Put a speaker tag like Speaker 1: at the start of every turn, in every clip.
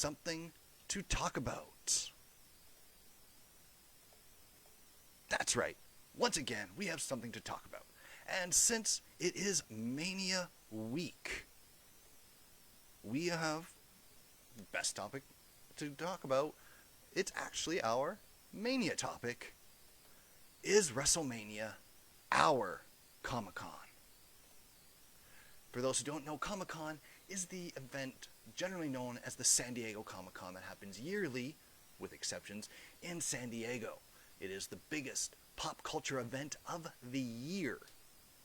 Speaker 1: something to talk about. That's right. Once again, we have something to talk about. And since it is Mania week, we have the best topic to talk about. It's actually our Mania topic. Is WrestleMania our Comic-Con? For those who don't know, Comic-Con is the event generally known as the San Diego Comic-Con that happens yearly, with exceptions, in San Diego. It is the biggest pop culture event of the year,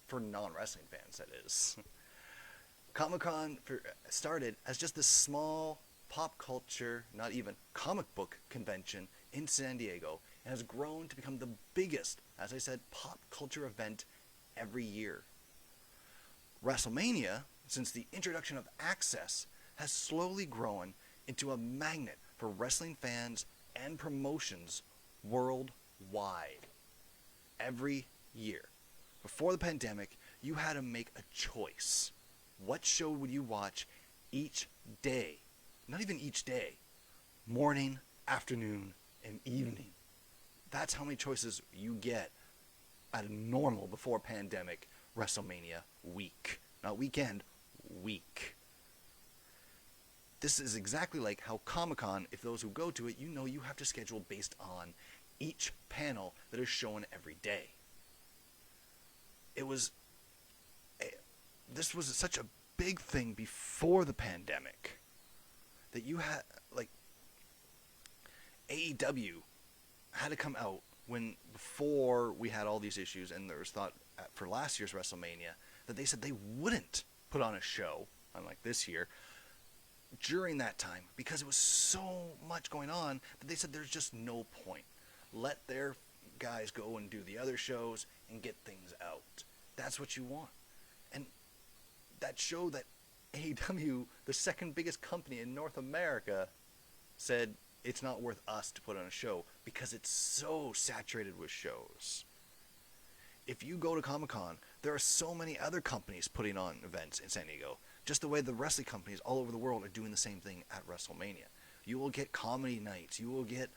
Speaker 1: for non-wrestling fans, that is. Comic-Con started as just this small pop culture, not even comic book convention in San Diego, and has grown to become the biggest, as I said, pop culture event every year. WrestleMania, since the introduction of Access, has slowly grown into a magnet for wrestling fans and promotions worldwide. Every year. Before the pandemic, you had to make a choice. What show would you watch each day? Not even each day. Morning, afternoon, and evening. That's how many choices you get at a normal before pandemic WrestleMania week. Not weekend, week. This is exactly like how Comic-Con, if those who go to it, you know you have to schedule based on each panel that is shown every day. This was such a big thing before the pandemic that you had, like, AEW had to come out before we had all these issues, and there was thought for last year's WrestleMania that they said they wouldn't put on a show, unlike this year, during that time, because it was so much going on that they said there's just no point. Let their guys go and do the other shows and get things out. That's what you want. And that showed that AEW, the second biggest company in North America, said it's not worth us to put on a show because it's so saturated with shows. If you go to Comic-Con, there are so many other companies putting on events in San Diego, just the way the wrestling companies all over the world are doing the same thing at WrestleMania. You will get comedy nights, you will get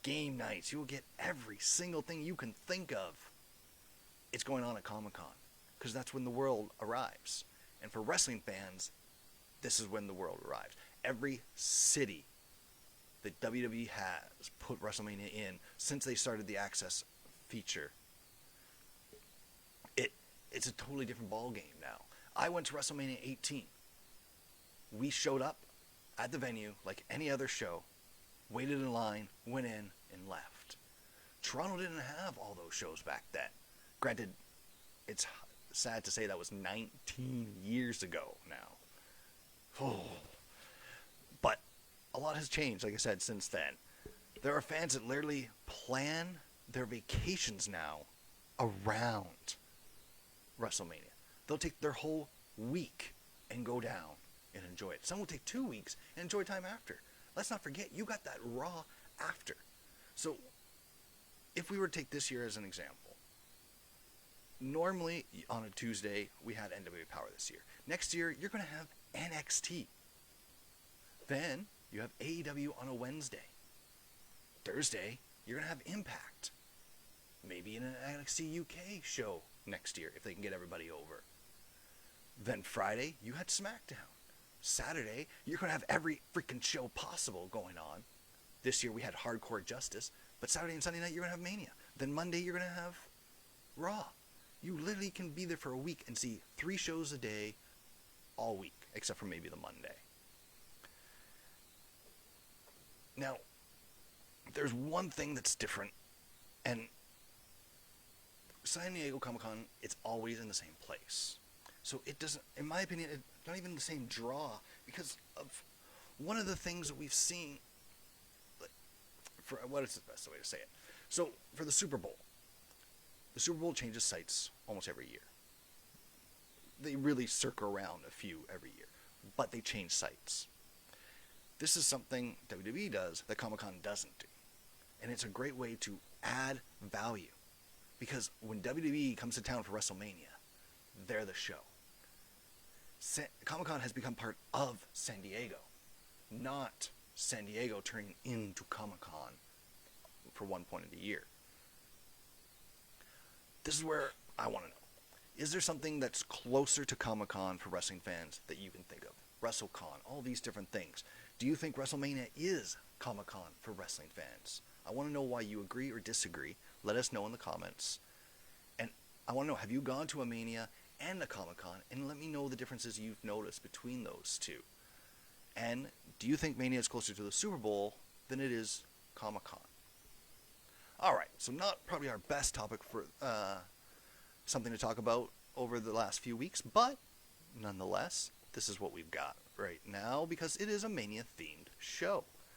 Speaker 1: game nights, you will get every single thing you can think of. It's going on at Comic-Con, because that's when the world arrives. And for wrestling fans, this is when the world arrives. Every city that WWE has put WrestleMania in since they started the Access feature, it's a totally different ball game now. I went to WrestleMania 18. We showed up at the venue like any other show, waited in line, went in, and left. Toronto didn't have all those shows back then. Granted, it's sad to say that was 19 years ago now. Oh. But a lot has changed, like I said, since then. There are fans that literally plan their vacations now around WrestleMania. They'll take their whole week and go down and enjoy it. Some will take 2 weeks and enjoy time after. Let's not forget, you got that Raw after. So, if we were to take this year as an example, normally on a Tuesday, we had NWA Power this year. Next year, you're going to have NXT. Then, you have AEW on a Wednesday. Thursday, you're going to have Impact. Maybe an NXT UK show next year, if they can get everybody over. Then Friday, you had SmackDown. Saturday, you're going to have every freaking show possible going on. This year, we had Hardcore Justice. But Saturday and Sunday night, you're going to have Mania. Then Monday, you're going to have Raw. You literally can be there for a week and see 3 shows a day all week, except for maybe the Monday. Now, there's one thing that's different, and San Diego Comic-Con, it's always in the same place. So it doesn't, in my opinion, it's not even the same draw, because of one of the things that we've seen, for what is the best way to say it? So, for the Super Bowl changes sites almost every year. They really circle around a few every year, but they change sites. This is something WWE does that Comic-Con doesn't do. And it's a great way to add value. Because when WWE comes to town for WrestleMania, they're the show. Comic-Con has become part of San Diego. not San Diego turning into Comic-Con for one point of the year. This is where I want to know. Is there something that's closer to Comic-Con for wrestling fans that you can think of? WrestleCon, all these different things. Do you think WrestleMania is Comic-Con for wrestling fans? I want to know why you agree or disagree. Let us know in the comments. And I want to know, have you gone to a Mania and a Comic-Con? And let me know the differences you've noticed between those two. And do you think Mania is closer to the Super Bowl than it is Comic-Con? Alright, so not probably our best topic for something to talk about over the last few weeks, but nonetheless, this is what we've got right now because it is a Mania-themed show.